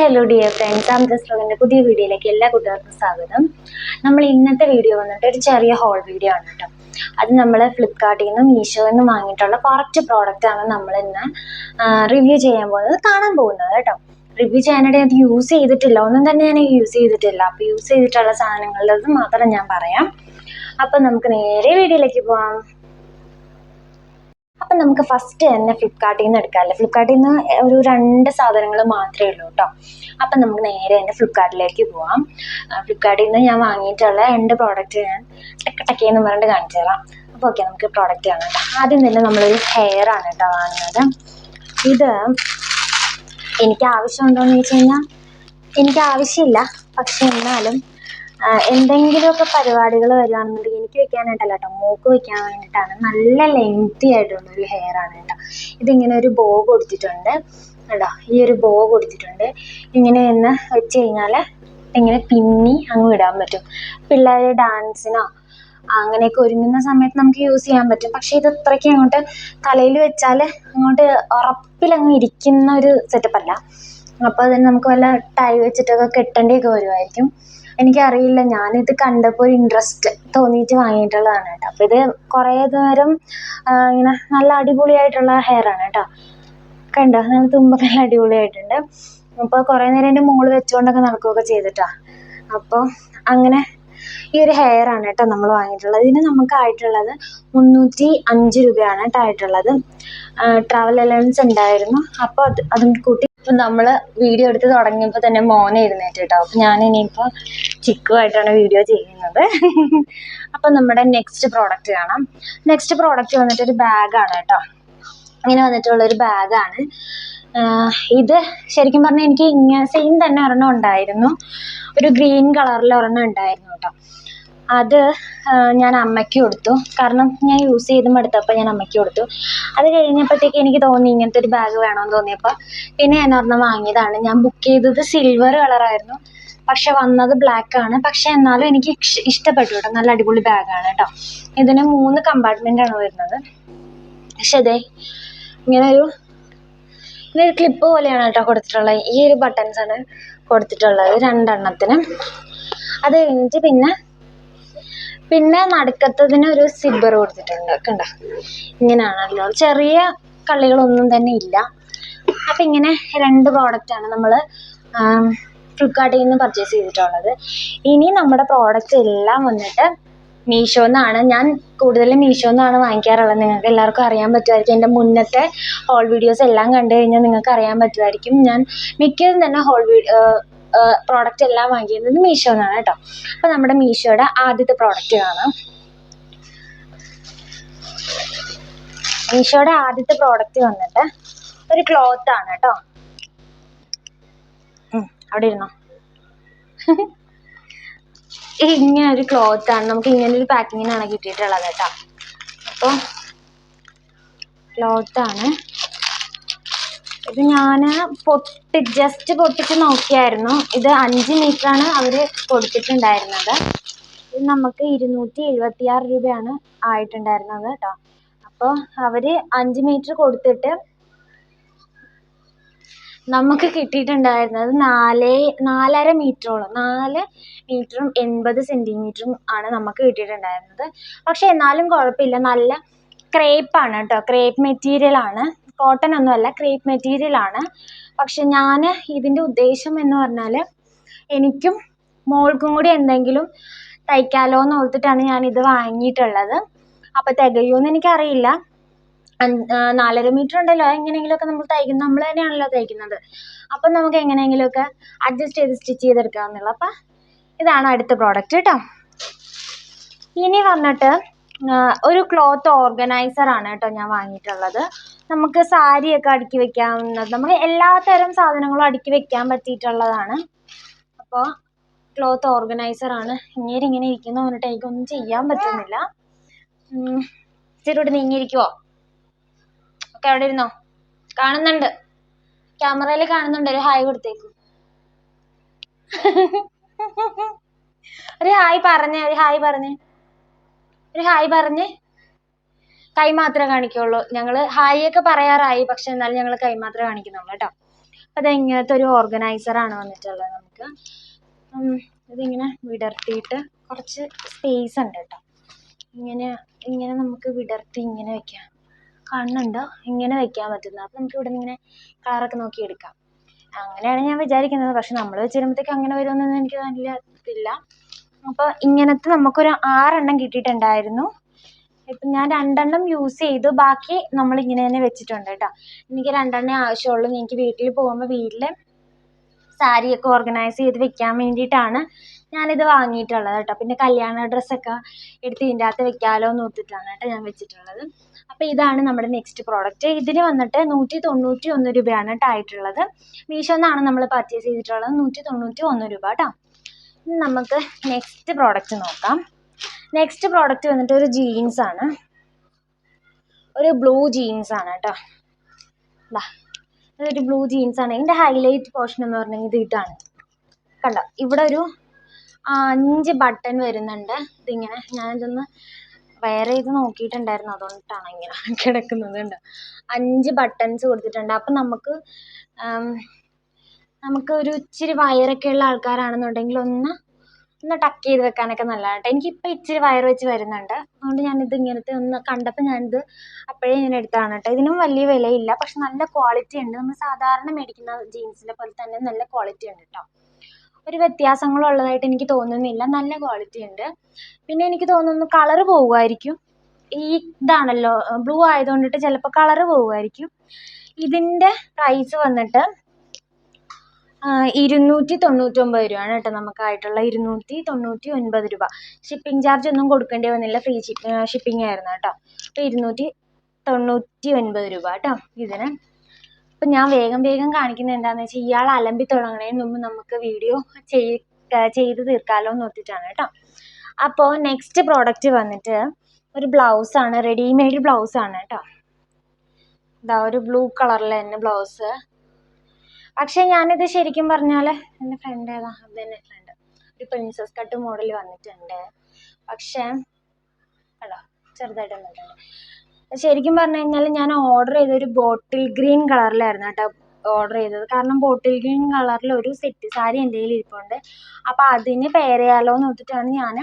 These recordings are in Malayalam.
ഹലോ ഡിയർ ഫ്രണ്ട്സ്, ആംജസ്ട്രോഗിന്റെ പുതിയ വീഡിയോയിലേക്ക് എല്ലാ കൂട്ടുകാർക്കും സ്വാഗതം. നമ്മൾ ഇന്നത്തെ വീഡിയോ വന്നിട്ട് ഒരു ചെറിയ ഹോൾ വീഡിയോ ആണ് കേട്ടോ. അത് നമ്മൾ ഫ്ലിപ്കാർട്ടിൽ നിന്നും മീഷോയിൽ നിന്നും വാങ്ങിയിട്ടുള്ള കുറച്ച് പ്രോഡക്റ്റ് ആണ് നമ്മൾ ഇന്ന് റിവ്യൂ ചെയ്യാൻ പോകുന്നത്, കാണാൻ പോകുന്നത് കേട്ടോ. റിവ്യൂ ചെയ്യാനായിട്ട് അത് യൂസ് ചെയ്തിട്ടില്ല, ഒന്നും തന്നെ ഞാൻ യൂസ് ചെയ്തിട്ടില്ല. അപ്പോൾ യൂസ് ചെയ്തിട്ടുള്ള സാധനങ്ങളുള്ളത് മാത്രം ഞാൻ പറയാം. അപ്പം നമുക്ക് നേരെ വീഡിയോയിലേക്ക് പോവാം. അപ്പം നമുക്ക് ഫസ്റ്റ് തന്നെ ഫ്ലിപ്കാർട്ടിൽ നിന്ന് എടുക്കാമല്ലോ. ഫ്ലിപ്കാർട്ടിൽ നിന്ന് ഒരു 2 സാധനങ്ങൾ മാത്രമേ ഉള്ളൂ കേട്ടോ. അപ്പം നമുക്ക് നേരെ തന്നെ ഫ്ലിപ്കാർട്ടിലേക്ക് പോവാം. ഫ്ലിപ്കാർട്ടിൽ നിന്ന് ഞാൻ വാങ്ങിയിട്ടുള്ള 2 പ്രോഡക്റ്റ് ഞാൻ ടക്കേന്ന് പറഞ്ഞിട്ട് കാണിച്ചു തരാം. അപ്പോൾ ഓക്കെ, നമുക്ക് പ്രോഡക്റ്റ് കാണാം കേട്ടോ. ആദ്യം തന്നെ നമ്മളൊരു ഹെയർ ആണ് കേട്ടോ വാങ്ങുന്നത്. ഇത് എനിക്ക് ആവശ്യമുണ്ടോയെന്ന് ചോദിച്ചു കഴിഞ്ഞാൽ എനിക്ക് ആവശ്യമില്ല, പക്ഷെ എന്നാലും എന്തെങ്കിലുമൊക്കെ പരിപാടികൾ വരികയാണെന്നുണ്ടെങ്കിൽ എനിക്ക് വെക്കാനായിട്ടല്ല കേട്ടോ, മോക്ക് വെക്കാൻ വേണ്ടിയിട്ടാണ്. നല്ല ലെങ്തി ആയിട്ടുള്ളൊരു ഹെയർ ആണ് കേട്ടോ. ഇതിങ്ങനെ ഒരു ബോ കൊടുത്തിട്ടുണ്ട് കേട്ടോ. ഈ ഒരു ബോ കൊടുത്തിട്ടുണ്ട്. ഇങ്ങനെ ഒന്ന് വെച്ച് കഴിഞ്ഞാൽ ഇങ്ങനെ പിന്നി അങ്ങ് വിടാൻ പറ്റും. പിള്ളേർ ഡാൻസിനോ അങ്ങനെയൊക്കെ ഒരുങ്ങുന്ന സമയത്ത് നമുക്ക് യൂസ് ചെയ്യാൻ പറ്റും. പക്ഷേ ഇത് അത്രയ്ക്ക് അങ്ങോട്ട് തലയിൽ വെച്ചാൽ അങ്ങോട്ട് ഉറപ്പിലങ്ങ് ഇരിക്കുന്ന ഒരു സെറ്റപ്പ് അല്ല. അപ്പോൾ അതിന് നമുക്ക് വല്ല ടൈ വെച്ചിട്ടൊക്കെ കെട്ടേണ്ടിയൊക്കെ വരുമായിരിക്കും. എനിക്കറിയില്ല, ഞാനിത് കണ്ടപ്പോൾ ഒരു ഇൻട്രസ്റ്റ് തോന്നിയിട്ട് വാങ്ങിയിട്ടുള്ളതാണ് കേട്ടോ. അപ്പോൾ ഇത് കുറേ നേരം ഇങ്ങനെ നല്ല അടിപൊളിയായിട്ടുള്ള ഹെയർ ആണ് കേട്ടോ. കണ്ടോ, നല്ല തുമ്പൊക്കെ നല്ല അടിപൊളിയായിട്ടുണ്ട്. അപ്പോൾ കുറേ നേരം എൻ്റെ മോള് വെച്ചുകൊണ്ടൊക്കെ നടക്കുകയൊക്കെ ചെയ്തിട്ടാ. അപ്പോൾ അങ്ങനെ ഈ ഒരു ഹെയർ ആണ് കേട്ടോ നമ്മൾ വാങ്ങിയിട്ടുള്ളത്. ഇതിന് നമുക്കായിട്ടുള്ളത് 305 രൂപയാണ് കേട്ടോ ആയിട്ടുള്ളത്. ട്രാവൽ അലവൻസ് ഉണ്ടായിരുന്നു. അപ്പോൾ അതും കൂട്ടി ഇപ്പം നമ്മൾ വീഡിയോ എടുത്ത് തുടങ്ങിയപ്പോൾ തന്നെ മോനെ എഴുന്നേറ്റ് കേട്ടോ. അപ്പം ഞാൻ ഇനിയിപ്പോൾ ചിക്കുമായിട്ടാണ് വീഡിയോ ചെയ്യുന്നത്. അപ്പം നമ്മുടെ നെക്സ്റ്റ് പ്രോഡക്റ്റ് കാണാം. നെക്സ്റ്റ് പ്രോഡക്റ്റ് വന്നിട്ടൊരു ബാഗാണ് കേട്ടോ. ഇങ്ങനെ വന്നിട്ടുള്ളൊരു ബാഗാണ്. ഇത് ശരിക്കും പറഞ്ഞാൽ എനിക്ക് ഇങ്ങനെ സെയിം തന്നെ ഒരെണ്ണം ഉണ്ടായിരുന്നു, ഒരു ഗ്രീൻ കളറിൽ ഒരെണ്ണം ഉണ്ടായിരുന്നു കേട്ടോ. അത് ഞാൻ അമ്മയ്ക്ക് കൊടുത്തു, കാരണം ഞാൻ യൂസ് ചെയ്ത് മടുത്തപ്പോൾ ഞാൻ അമ്മയ്ക്ക് കൊടുത്തു. അത് കഴിഞ്ഞപ്പോഴത്തേക്ക് എനിക്ക് തോന്നി ഇങ്ങനത്തെ ഒരു ബാഗ് വേണമെന്ന് തോന്നിയപ്പോൾ പിന്നെ ഞാൻ ഒരെണ്ണം വാങ്ങിയതാണ്. ഞാൻ ബുക്ക് ചെയ്തത് സിൽവർ കളറായിരുന്നു, പക്ഷെ വന്നത് ബ്ലാക്ക് ആണ്. പക്ഷെ എന്നാലും എനിക്ക് ഇഷ്ടപ്പെട്ടു കേട്ടോ. നല്ല അടിപൊളി ബാഗാണ് കേട്ടോ. ഇതിന് 3 കമ്പാർട്ട്മെൻ്റാണ് വരുന്നത്. പക്ഷെ അതെ ഇങ്ങനൊരു ക്ലിപ്പ് പോലെയാണ് കേട്ടോ കൊടുത്തിട്ടുള്ളത്. ഈ ഒരു ബട്ടൺസാണ് കൊടുത്തിട്ടുള്ളത് 2 എണ്ണത്തിന്. അത് കഴിഞ്ഞിട്ട് പിന്നെ നടുക്കത്തതിന് ഒരു സിബ്ബർ കൊടുത്തിട്ടുണ്ട്. കണ്ടോ, ഇങ്ങനെയാണല്ലോ, ചെറിയ കള്ളികളൊന്നും തന്നെ ഇല്ല. അപ്പം ഇങ്ങനെ 2 പ്രോഡക്റ്റാണ് നമ്മൾ ഫ്ലിപ്കാർട്ടിൽ നിന്ന് പർച്ചേസ് ചെയ്തിട്ടുള്ളത്. ഇനി നമ്മുടെ പ്രോഡക്റ്റ് എല്ലാം വന്നിട്ട് മീഷോന്നാണ്. ഞാൻ കൂടുതലും മീഷോന്നാണ് വാങ്ങിക്കാറുള്ളത്. നിങ്ങൾക്ക് എല്ലാവർക്കും അറിയാൻ പറ്റുമായിരിക്കും. എൻ്റെ മുന്നത്തെ ഹോൾ വീഡിയോസ് എല്ലാം കണ്ടു കഴിഞ്ഞാൽ നിങ്ങൾക്ക് അറിയാൻ പറ്റുമായിരിക്കും. ഞാൻ മിക്കതും തന്നെ പ്രോഡക്റ്റ് എല്ലാം വാങ്ങിക്കുന്നത് മീഷോന്നാണ് കേട്ടോ. അപ്പം നമ്മുടെ മീഷോയുടെ ആദ്യത്തെ പ്രോഡക്റ്റ് കാണാം. മീഷോയുടെ ആദ്യത്തെ പ്രോഡക്റ്റ് വന്നിട്ട് ഒരു ക്ലോത്ത് ആണ് കേട്ടോ. അവിടെ ഇരുന്നോ. ഇങ്ങനെ ഒരു ക്ലോത്ത് ആണ്. നമുക്ക് ഇങ്ങനെ ഒരു പാക്കിങ്ങിനാണ് കിട്ടിയിട്ടുള്ളത് കേട്ടോ. അപ്പോൾ ക്ലോത്ത് ആണ് ഇത്. ഞാൻ ജസ്റ്റ് പൊട്ടിച്ച് നോക്കിയായിരുന്നു. ഇത് 5 മീറ്ററാണ് അവർ കൊടുത്തിട്ടുണ്ടായിരുന്നത്. ഇത് നമുക്ക് 276 രൂപയാണ് ആയിട്ടുണ്ടായിരുന്നത് കേട്ടോ. അപ്പോൾ അവർ 5 മീറ്റർ കൊടുത്തിട്ട് നമുക്ക് കിട്ടിയിട്ടുണ്ടായിരുന്നത് 4.5 മീറ്ററോളം, 4 മീറ്ററും 80 സെൻറ്റിമീറ്ററും ആണ് നമുക്ക് കിട്ടിയിട്ടുണ്ടായിരുന്നത്. പക്ഷെ എന്നാലും കുഴപ്പമില്ല, നല്ല ക്രേപ്പാണ് കേട്ടോ. ക്രേപ്പ് മെറ്റീരിയലാണ്, കോട്ടൺ ഒന്നുമല്ല, ക്രേപ്പ് മെറ്റീരിയലാണ്. പക്ഷെ ഞാൻ ഇതിൻ്റെ ഉദ്ദേശം എന്ന് പറഞ്ഞാൽ എനിക്കും മോൾക്കും കൂടി എന്തെങ്കിലും തയ്ക്കാലോ എന്ന് ഓർത്തിട്ടാണ് ഞാനിത് വാങ്ങിയിട്ടുള്ളത്. അപ്പോൾ തികയുമെന്ന് എനിക്കറിയില്ല. 4.5 മീറ്റർ ഉണ്ടല്ലോ, എങ്ങനെയെങ്കിലുമൊക്കെ നമ്മൾ തന്നെയാണല്ലോ തയ്ക്കുന്നത്. അപ്പം നമുക്ക് എങ്ങനെയെങ്കിലുമൊക്കെ അഡ്ജസ്റ്റ് ചെയ്ത് സ്റ്റിച്ച് ചെയ്തെടുക്കാമെന്നുള്ളൂ. അപ്പം ഇതാണ് അടുത്ത പ്രോഡക്റ്റ് കേട്ടോ. ഇനി വന്നിട്ട് ഒരു ക്ലോത്ത് ഓർഗനൈസർ ആണ് കേട്ടോ ഞാൻ വാങ്ങിയിട്ടുള്ളത്. നമുക്ക് സാരിയൊക്കെ അടുക്കി വെക്കാവുന്നത്, നമുക്ക് എല്ലാത്തരം സാധനങ്ങളും അടുക്കി വെക്കാൻ പറ്റിയിട്ടുള്ളതാണ്. അപ്പോൾ ക്ലോത്ത് ഓർഗനൈസർ ആണ്. ഇങ്ങനെ ഇരിക്കുന്ന പറഞ്ഞിട്ട് എനിക്കൊന്നും ചെയ്യാൻ പറ്റുന്നില്ല. ഇച്ചിരി നീങ്ങിയിരിക്കുവോ? ഒക്കെ അവിടെ ഇരുന്നോ. കാണുന്നുണ്ട്, ക്യാമറയിൽ കാണുന്നുണ്ട്. ഒരു ഹായ് കൊടുത്തേക്കു. ഒരു ഹായ് പറഞ്ഞേ, ഒരു ഹായ് പറഞ്ഞേ. കൈ മാത്രമേ കാണിക്കുള്ളൂ. ഞങ്ങൾ ഹായ് ഒക്കെ പറയാറായി, പക്ഷെ എന്നാലും ഞങ്ങൾ കൈ മാത്രമേ കാണിക്കുന്നുള്ളൂ കേട്ടോ. അത് ഇങ്ങനത്തെ ഒരു ഓർഗനൈസറാണ് വന്നിട്ടുള്ളത് നമുക്ക്. ഇതിങ്ങനെ വിടർത്തിയിട്ട് കുറച്ച് സ്പേസ് ഉണ്ട് കേട്ടോ. ഇങ്ങനെ ഇങ്ങനെ നമുക്ക് വിടർത്തി ഇങ്ങനെ വെക്കാം. കാണുന്നുണ്ടോ? ഇങ്ങനെ വെക്കാൻ പറ്റുന്നത്. അപ്പം നമുക്ക് ഇവിടെ നിന്ന് ഇങ്ങനെ കളറൊക്കെ നോക്കി എടുക്കാം. അങ്ങനെയാണ് ഞാൻ വിചാരിക്കുന്നത്. പക്ഷെ നമ്മൾ വെച്ചിരുമ്പോഴത്തേക്ക് അങ്ങനെ വരുമെന്നൊന്നും എനിക്ക് നല്ല ഇതില്ല. അപ്പോൾ ഇങ്ങനത്തെ നമുക്കൊരു 6 എണ്ണം കിട്ടിയിട്ടുണ്ടായിരുന്നു. ഇപ്പം ഞാൻ 2 എണ്ണം യൂസ് ചെയ്തു. ബാക്കി നമ്മളിങ്ങനെ തന്നെ വെച്ചിട്ടുണ്ട് കേട്ടോ. എനിക്ക് 2 എണ്ണേ ആവശ്യമുള്ളൂ. എനിക്ക് വീട്ടിൽ പോകുമ്പോൾ വീട്ടിൽ സാരിയൊക്കെ ഓർഗനൈസ് ചെയ്ത് വെക്കാൻ വേണ്ടിയിട്ടാണ് ഞാനിത് വാങ്ങിയിട്ടുള്ളത് കേട്ടോ. പിന്നെ കല്യാണ ഡ്രസ്സൊക്കെ എടുത്ത് ഇതിൻ്റെ അകത്ത് വെക്കാമല്ലോ എന്ന് ഓർത്തിട്ടാണ് കേട്ടോ ഞാൻ വെച്ചിട്ടുള്ളത്. അപ്പോൾ ഇതാണ് നമ്മുടെ നെക്സ്റ്റ് പ്രോഡക്റ്റ്. ഇതിന് വന്നിട്ട് 191 രൂപയാണ് കേട്ടോ ആയിട്ടുള്ളത്. മീഷോന്നാണ് നമ്മൾ പർച്ചേസ് ചെയ്തിട്ടുള്ളത്. 191 രൂപ കേട്ടോ. ഇനി നമുക്ക് നെക്സ്റ്റ് പ്രോഡക്റ്റ് നോക്കാം. നെക്സ്റ്റ് പ്രോഡക്റ്റ് വന്നിട്ട് ഒരു ജീൻസാണ്, ഒരു ബ്ലൂ ജീൻസാണ് കേട്ടോ. ഇതൊരു ബ്ലൂ ജീൻസാണ്. ഇതിൻ്റെ ഹൈലൈറ്റ് പോർഷൻ എന്ന് പറഞ്ഞാൽ ഇത് ഇതാണ് കണ്ടോ. ഇവിടെ ഒരു 5 ബട്ടൺ വരുന്നുണ്ട്. ഇതിങ്ങനെ ഞാനിതൊന്ന് വെയർ ചെയ്ത് നോക്കിയിട്ടുണ്ടായിരുന്നു, അതുകൊണ്ടിട്ടാണ് ഇങ്ങനെ കിടക്കുന്നത് കണ്ടോ. 5 ബട്ടൺസ് കൊടുത്തിട്ടുണ്ട്. അപ്പം നമുക്ക് ഒരു ഇച്ചിരി വയറൊക്കെ ഉള്ള ആൾക്കാരാണെന്നുണ്ടെങ്കിൽ ഒന്ന് ടക്ക് ചെയ്ത് വെക്കാനൊക്കെ നല്ലതാണ് കേട്ടോ. എനിക്കിപ്പോൾ ഇച്ചിരി വയർ വെച്ച് വരുന്നുണ്ട്. അതുകൊണ്ട് ഞാനിത് ഇങ്ങനത്തെ ഒന്ന് കണ്ടപ്പോൾ ഞാനിത് അപ്പോഴേ ഞാൻ എടുത്തതാണ് കേട്ടോ. ഇതിനും വലിയ വിലയില്ല, പക്ഷെ നല്ല ക്വാളിറ്റി ഉണ്ട്. നമ്മൾ സാധാരണ മേടിക്കുന്ന ജീൻസിനെ പോലെ തന്നെ നല്ല ക്വാളിറ്റി ഉണ്ട് കേട്ടോ. ഒരു വ്യത്യാസങ്ങളുള്ളതായിട്ട് എനിക്ക് തോന്നുന്നില്ല. നല്ല ക്വാളിറ്റി ഉണ്ട്. പിന്നെ എനിക്ക് തോന്നുന്നു കളറ് പോകുമായിരിക്കും. ഈ ഇതാണല്ലോ ബ്ലൂ ആയതുകൊണ്ടിട്ട് ചിലപ്പോൾ കളറ് പോകുമായിരിക്കും. ഇതിൻ്റെ പ്രൈസ് വന്നിട്ട് 299 രൂപയാണ് കേട്ടോ നമുക്കായിട്ടുള്ള. 299 രൂപ. ഷിപ്പിംഗ് ചാർജ് ഒന്നും കൊടുക്കേണ്ടി വന്നില്ല. ഫ്രീ ഷിപ്പിംഗ് ആയിരുന്നു കേട്ടോ. അപ്പോൾ 299 രൂപ കേട്ടോ ഇതിന്. അപ്പം ഞാൻ വേഗം കാണിക്കുന്നത് എന്താണെന്ന് വെച്ചാൽ ഇയാൾ അലമ്പി തുടങ്ങുന്നതിന് മുമ്പ് നമുക്ക് വീഡിയോ ചെയ്ത് തീർക്കാമല്ലോ എന്ന് ഓർത്തിട്ടാണ് കേട്ടോ. അപ്പോൾ നെക്സ്റ്റ് പ്രോഡക്റ്റ് വന്നിട്ട് ഒരു ബ്ലൗസാണ്, റെഡിമെയ്ഡ് ബ്ലൗസാണ് കേട്ടോ. ഇതാ ഒരു ബ്ലൂ കളറിൽ തന്നെ ബ്ലൗസ്. പക്ഷെ ഞാനിത് ശരിക്കും പറഞ്ഞാൽ എൻ്റെ ഫ്രണ്ട് ഏതാ, അത് തന്നെ ഫ്രണ്ട്, ഒരു പ്രിൻസസ് കട്ട് മോഡൽ വന്നിട്ടുണ്ട്. പക്ഷേ അല്ലോ ചെറുതായിട്ട് വന്നിട്ടുണ്ട്. ശരിക്കും പറഞ്ഞു കഴിഞ്ഞാൽ ഞാൻ ഓർഡർ ചെയ്തൊരു ബോട്ടിൽ ഗ്രീൻ കളറിലായിരുന്നു കേട്ടോ ഓർഡർ ചെയ്തത്. കാരണം ബോട്ടിൽ ഗ്രീൻ കളറിൽ ഒരു സെറ്റ് സാരി എൻ്റെ കയ്യിൽ ഇരിപ്പുണ്ട്. അപ്പോൾ അതിന് പെയർ ചെയ്യാമല്ലോ എന്ന് ഓർത്തിട്ടാണ് ഞാൻ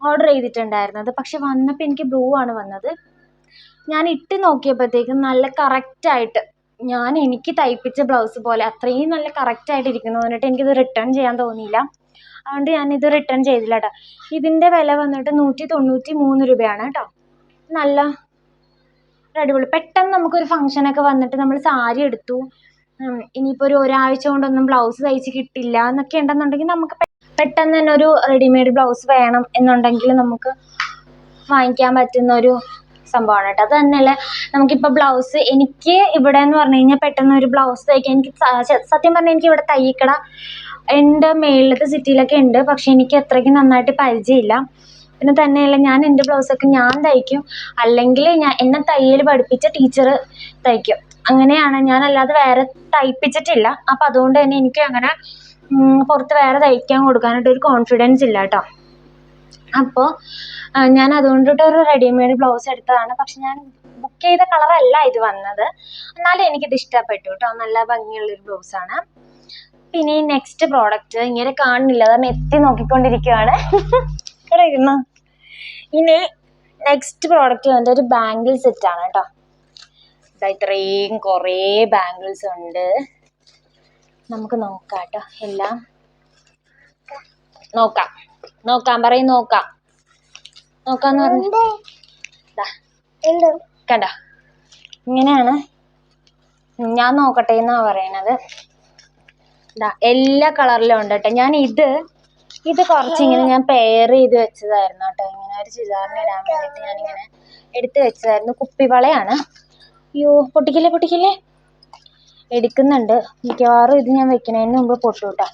ഓർഡർ ചെയ്തിട്ടുണ്ടായിരുന്നത്. പക്ഷെ വന്നപ്പോൾ എനിക്ക് ബ്ലൂ ആണ് വന്നത്. ഞാൻ ഇട്ട് നോക്കിയപ്പോഴത്തേക്കും നല്ല കറക്റ്റായിട്ട് എനിക്ക് തയ്പ്പിച്ച ബ്ലൗസ് പോലെ അത്രയും നല്ല കറക്റ്റായിട്ട് ഇരിക്കുന്നു. എന്നിട്ട് എനിക്കിത് റിട്ടേൺ ചെയ്യാൻ തോന്നിയില്ല. അതുകൊണ്ട് ഞാനിത് റിട്ടേൺ ചെയ്തില്ല കേട്ടോ. ഇതിൻ്റെ വില വന്നിട്ട് 193 രൂപയാണ് കേട്ടോ. നല്ല അടിപൊളി. പെട്ടെന്ന് നമുക്കൊരു ഫംഗ്ഷനൊക്കെ വന്നിട്ട് നമ്മൾ സാരി എടുത്തു, ഇനിയിപ്പോൾ ഒരാഴ്ച കൊണ്ടൊന്നും ബ്ലൗസ് തയ്ച്ച് കിട്ടില്ല എന്നൊക്കെ ഉണ്ടെന്നുണ്ടെങ്കിൽ നമുക്ക് പെട്ടെന്ന് തന്നെ ഒരു റെഡിമെയ്ഡ് ബ്ലൗസ് വേണം എന്നുണ്ടെങ്കിൽ നമുക്ക് വാങ്ങിക്കാൻ പറ്റുന്ന ഒരു സംഭവമാണ് കേട്ടോ. അത് തന്നെയല്ലേ നമുക്കിപ്പോൾ ബ്ലൗസ് എനിക്ക് ഇവിടെ എന്ന് പറഞ്ഞു കഴിഞ്ഞാൽ പെട്ടെന്ന് ഒരു ബ്ലൗസ് തയ്ക്കാൻ എനിക്ക് സത്യം പറഞ്ഞാൽ എനിക്ക് ഇവിടെ തയ്യക്കട എൻ്റെ മേളിലത്തെ സിറ്റിയിലൊക്കെ ഉണ്ട്. പക്ഷെ എനിക്ക് അത്രയ്ക്ക് നന്നായിട്ട് പരിചയമില്ല. പിന്നെ തന്നെയല്ല ഞാൻ എൻ്റെ ബ്ലൗസൊക്കെ ഞാൻ തയ്ക്കും, അല്ലെങ്കിൽ എന്നെ തയ്യൽ പഠിപ്പിച്ച ടീച്ചർ തയ്ക്കും. അങ്ങനെയാണ്, ഞാനല്ലാതെ വേറെ തയ്പ്പിച്ചിട്ടില്ല. അപ്പം അതുകൊണ്ട് തന്നെ എനിക്ക് അങ്ങനെ പുറത്ത് വേറെ തയ്ക്കാൻ കൊടുക്കാനായിട്ട് ഒരു കോൺഫിഡൻസ് ഇല്ല കേട്ടോ. അപ്പോൾ ഞാൻ അതുകൊണ്ടിട്ട് ഒരു റെഡിമെയ്ഡ് ബ്ലൗസ് എടുത്തതാണ്. പക്ഷെ ഞാൻ ബുക്ക് ചെയ്ത കളറല്ല ഇത് വന്നത്, എന്നാലും എനിക്കിത് ഇഷ്ടപ്പെട്ടു കേട്ടോ. നല്ല ഭംഗിയുള്ളൊരു ബ്ലൗസാണ്. പിന്നെ ഈ നെക്സ്റ്റ് പ്രോഡക്റ്റ് ഇങ്ങനെ കാണുന്നില്ല, കാരണം എത്തി നോക്കിക്കൊണ്ടിരിക്കുകയാണ് ഇവിടെ ഇരുന്നു. ഇനി നെക്സ്റ്റ് പ്രോഡക്റ്റ് വന്നിട്ട് ഒരു ബാംഗിൾ സെറ്റാണ് കേട്ടോ. ഇത്രയും കുറേ ബാംഗിൾസ് ഉണ്ട്. നമുക്ക് നോക്കാം കേട്ടോ. എല്ലാം നോക്കാന്ന് പറഞ്ഞു കണ്ടോ. ഇങ്ങനെയാണ്, ഞാൻ നോക്കട്ടെ എന്നാ പറയണത്. എല്ലാ കളറിലും ഉണ്ട് കേട്ടോ. ഞാൻ ഇത് കുറച്ചിങ്ങനെ ഞാൻ പെയർ ചെയ്ത് വെച്ചതായിരുന്നു കേട്ടോ. ഇങ്ങനെ ഒരു ചുരിദാറിന് ഇടാൻ വേണ്ടിയിട്ട് ഞാനിങ്ങനെ എടുത്ത് വെച്ചതായിരുന്നു. കുപ്പിവളയാണ്. അയ്യോ പൊട്ടിക്കില്ലേ എടുക്കുന്നുണ്ട്. മിക്കവാറും ഇത് ഞാൻ വെക്കുന്നതിന് മുമ്പ് പൊട്ടു കേട്ടോ.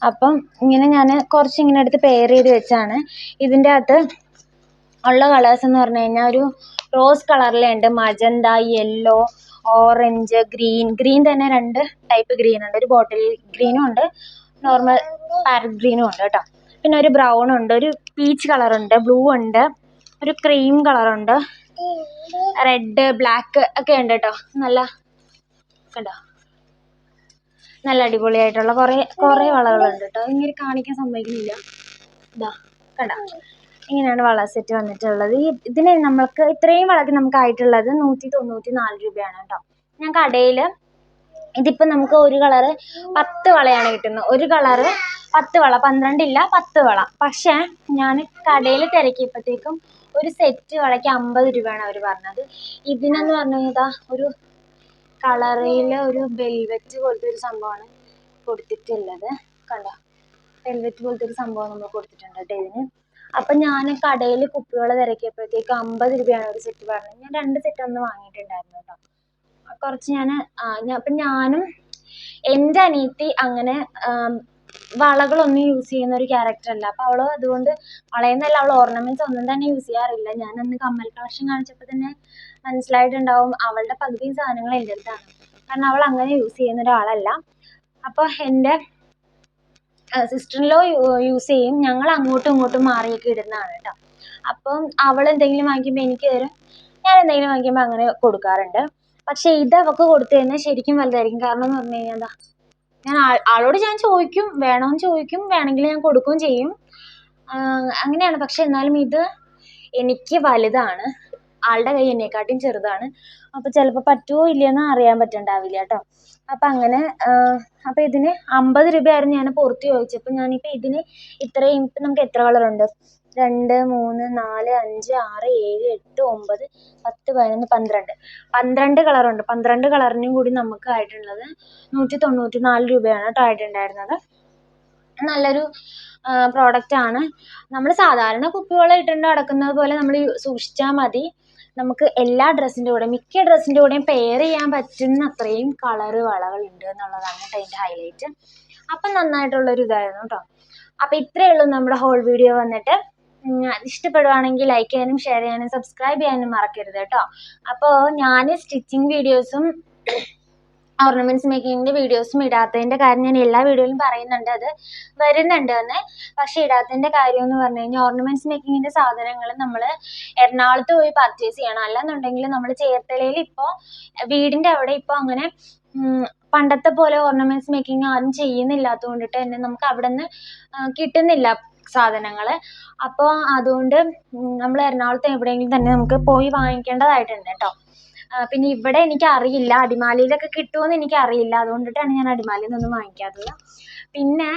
അപ്പം ഇങ്ങനെ ഞാൻ കുറച്ചിങ്ങനെ എടുത്ത് പെയർ ചെയ്ത് വെച്ചാണ്. ഇതിൻ്റെ അകത്ത് ഉള്ള കളേഴ്സ് എന്ന് പറഞ്ഞു കഴിഞ്ഞാൽ ഒരു റോസ് കളറിലുണ്ട്, മജന്ത, യെല്ലോ, ഓറഞ്ച്, ഗ്രീൻ തന്നെ 2 ടൈപ്പ് ഗ്രീൻ ഉണ്ട്. ഒരു ബോട്ടിൽ ഗ്രീനും ഉണ്ട്, നോർമൽ പാരറ്റ് ഗ്രീനും ഉണ്ട് കേട്ടോ. പിന്നെ ഒരു ബ്രൗൺ ഉണ്ട്, ഒരു പീച്ച് കളറുണ്ട്, ബ്ലൂ ഉണ്ട്, ഒരു ക്രീം കളറുണ്ട്, റെഡ്, ബ്ലാക്ക് ഒക്കെ ഉണ്ട് കേട്ടോ. നല്ല കണ്ടോ നല്ല അടിപൊളിയായിട്ടുള്ള കുറേ വളകളുണ്ട് കേട്ടോ. ഇങ്ങനെ കാണിക്കാൻ സമ്മതിക്കുന്നില്ല. ഇതാ കണ്ട, ഇങ്ങനെയാണ് വള സെറ്റ് വന്നിട്ടുള്ളത്. ഇതിന് നമ്മൾക്ക് ഇത്രയും വളയ്ക്ക് നമുക്ക് ആയിട്ടുള്ളത് 194 രൂപയാണ് കേട്ടോ. ഞാൻ കടയിൽ ഇതിപ്പോൾ നമുക്ക് ഒരു കളറ് 10 വളയാണ് കിട്ടുന്നത്. ഒരു കളറ് 10 വള, 12 ഇല്ല 10 വള. പക്ഷേ ഞാൻ കടയിൽ തിരക്കിയപ്പോഴത്തേക്കും ഒരു സെറ്റ് വളയ്ക്ക് 50 രൂപയാണ് അവർ പറഞ്ഞത്. ഇതിനെന്ന് പറഞ്ഞു കഴിഞ്ഞാൽ ഒരു കളറിൽ ഒരു വെൽവെറ്റ് പോലത്തെ ഒരു സംഭവമാണ് കൊടുത്തിട്ടുള്ളത്. കണ്ടോ, വെൽവെറ്റ് പോലത്തെ ഒരു സംഭവം നമ്മൾ കൊടുത്തിട്ടുണ്ട് കേട്ടോ ഇതിന്. അപ്പം ഞാൻ കടയിൽ കുപ്പികൾ തിരക്കിയപ്പോഴത്തേക്ക് 50 രൂപയാണ് ഒരു സെറ്റ് പറഞ്ഞത്. ഞാൻ 2 സെറ്റ് ഒന്ന് വാങ്ങിയിട്ടുണ്ടായിരുന്നു കേട്ടോ. കുറച്ച് അപ്പം ഞാനും എൻ്റെ അനിയത്തി അങ്ങനെ വളകളൊന്നും യൂസ് ചെയ്യുന്ന ഒരു ക്യാരക്ടറല്ല. അപ്പം അവൾ അതുകൊണ്ട് വളയെന്നല്ല, അവൾ ഓർണമെന്റ്സ് ഒന്നും തന്നെ യൂസ് ചെയ്യാറില്ല. ഞാനന്ന് കമ്മൽ കളക്ഷൻ കാണിച്ചപ്പോൾ തന്നെ മനസ്സിലായിട്ടുണ്ടാവും അവളുടെ പകുതിയും സാധനങ്ങൾ എൻ്റെ അടുത്താണ്. കാരണം അവൾ അങ്ങനെ യൂസ് ചെയ്യുന്ന ഒരാളല്ല. അപ്പോൾ എൻ്റെ സിസ്റ്ററിലോ യൂസ് ചെയ്യും, ഞങ്ങൾ അങ്ങോട്ടും ഇങ്ങോട്ടും മാറിയൊക്കെ ഇടുന്നതാണ് കേട്ടോ. അപ്പം അവൾ എന്തെങ്കിലും വാങ്ങിക്കുമ്പോൾ എനിക്ക് തരും, ഞാൻ എന്തെങ്കിലും വാങ്ങിക്കുമ്പോൾ അങ്ങനെ കൊടുക്കാറുണ്ട്. പക്ഷെ ഇത് അവൾക്ക് കൊടുത്തു കഴിഞ്ഞാൽ ശരിക്കും വലുതായിരിക്കും. കാരണം എന്ന് പറഞ്ഞു കഴിഞ്ഞാൽ ഞാൻ ആളോട് ഞാൻ ചോദിക്കും, വേണമെന്ന് ചോദിക്കും, വേണമെങ്കിൽ ഞാൻ കൊടുക്കുകയും ചെയ്യും, അങ്ങനെയാണ്. പക്ഷെ എന്നാലും ഇത് എനിക്ക് വലുതാണ്, ആളുടെ കൈ എന്നെക്കാട്ടും ചെറുതാണ്. അപ്പോൾ ചിലപ്പോൾ പറ്റുമോ ഇല്ലയെന്ന് അറിയാൻ പറ്റണ്ടാവില്ല കേട്ടോ. അപ്പം അങ്ങനെ അപ്പം ഇതിന് 50 രൂപയായിരുന്നു ഞാൻ പുറത്ത് ചോദിച്ചപ്പോൾ. ഞാനിപ്പോൾ ഇതിന് ഇത്രയും, ഇപ്പം നമുക്ക് എത്ര കളറുണ്ട്? 2, 3, 4, 5, 6, 7, 8, 9, 10, 11, 12 കളറുണ്ട്. 12 കളറിനും കൂടി നമുക്ക് ആയിട്ടുള്ളത് 194 രൂപയാണ് കേട്ടോ ആയിട്ടുണ്ടായിരുന്നത്. നല്ലൊരു പ്രോഡക്റ്റാണ്. നമ്മൾ സാധാരണ കുപ്പിവെള്ളം ഇട്ടുകൊണ്ട് നടക്കുന്നത് പോലെ നമ്മൾ സൂക്ഷിച്ചാൽ മതി. നമുക്ക് എല്ലാ ഡ്രസ്സിൻ്റെ കൂടെ, മിക്ക ഡ്രസ്സിൻ്റെ കൂടെയും പെയർ ചെയ്യാൻ പറ്റുന്ന അത്രയും കളറ് വളകളുണ്ട് എന്നുള്ളതാണ് കേട്ടോ അതിൻ്റെ ഹൈലൈറ്റ്. അപ്പം നന്നായിട്ടുള്ളൊരു ഇതായിരുന്നു കേട്ടോ. അപ്പം ഇത്രയേ ഉള്ളൂ നമ്മുടെ ഹോൾ വീഡിയോ വന്നിട്ട്. ഇഷ്ടപ്പെടുവാണെങ്കിൽ ലൈക്ക് ചെയ്യാനും ഷെയർ ചെയ്യാനും സബ്സ്ക്രൈബ് ചെയ്യാനും മറക്കരുത് കേട്ടോ. അപ്പോൾ ഞാൻ സ്റ്റിച്ചിങ് വീഡിയോസും ഓർണമെന്റ്സ് മേക്കിങ്ങിൻ്റെ വീഡിയോസും ഇടാത്തതിൻ്റെ കാര്യം ഞാൻ എല്ലാ വീഡിയോയിലും പറയുന്നുണ്ട്, അത് വരുന്നുണ്ട് എന്ന്. പക്ഷെ ഇടാത്തതിൻ്റെ കാര്യം എന്ന് പറഞ്ഞു കഴിഞ്ഞാൽ ഓർണമെന്റ്സ് മേക്കിങ്ങിൻ്റെ സാധനങ്ങൾ നമ്മൾ എറണാകുളത്ത് പോയി പർച്ചേസ് ചെയ്യണം. അല്ലെന്നുണ്ടെങ്കിൽ നമ്മൾ ചേർത്തലയിൽ ഇപ്പോൾ വീടിൻ്റെ അവിടെ ഇപ്പോൾ അങ്ങനെ പണ്ടത്തെ പോലെ ഓർണമെന്റ്സ് മേക്കിങ് ആരും ചെയ്യുന്നില്ലാത്തത് കൊണ്ടിട്ട് തന്നെ നമുക്ക് അവിടെ നിന്ന് കിട്ടുന്നില്ല സാധനങ്ങൾ. അപ്പോൾ അതുകൊണ്ട് നമ്മൾ എറണാകുളത്ത് എവിടെയെങ്കിലും തന്നെ നമുക്ക് പോയി വാങ്ങിക്കേണ്ടതായിട്ടുണ്ട് കേട്ടോ. പിന്നെ ഇവിടെ എനിക്ക് അറിയില്ല, അടിമാലിയിലൊക്കെ കിട്ടുമോയെന്ന് എനിക്കറിയില്ല, അതുകൊണ്ടിട്ടാണ് ഞാൻ അടിമാലിയിൽ നിന്നൊന്നും വാങ്ങിക്കാത്തത്. പിന്നെ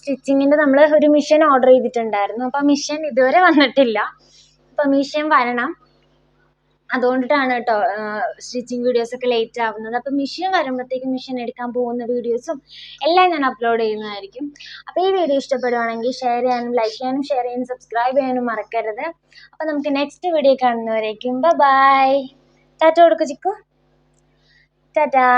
സ്റ്റിച്ചിങ്ങിൻ്റെ നമ്മൾ ഒരു മെഷീൻ ഓർഡർ ചെയ്തിട്ടുണ്ടായിരുന്നു. അപ്പോൾ മെഷീൻ ഇതുവരെ വന്നിട്ടില്ല. അപ്പോൾ മെഷീൻ വരണം, അതുകൊണ്ടിട്ടാണ് കേട്ടോ സ്റ്റിച്ചിങ് വീഡിയോസൊക്കെ ലേറ്റ് ആവുന്നത്. അപ്പം മെഷീൻ വരുമ്പോഴത്തേക്കും മെഷീൻ എടുക്കാൻ പോകുന്ന വീഡിയോസും എല്ലാം ഞാൻ അപ്ലോഡ് ചെയ്യുന്നതായിരിക്കും. അപ്പോൾ ഈ വീഡിയോ ഇഷ്ടപ്പെടുവാണെങ്കിൽ ഷെയർ ചെയ്യാനും ലൈക്ക് ചെയ്യാനും ഷെയർ ചെയ്യാനും സബ്സ്ക്രൈബ് ചെയ്യാനും മറക്കരുത്. അപ്പോൾ നമുക്ക് നെക്സ്റ്റ് വീഡിയോ കാണുന്നവരേക്കും ബൈ. ടാറ്റ കൊടുക്കു ചിക്കു, ടാറ്റാ.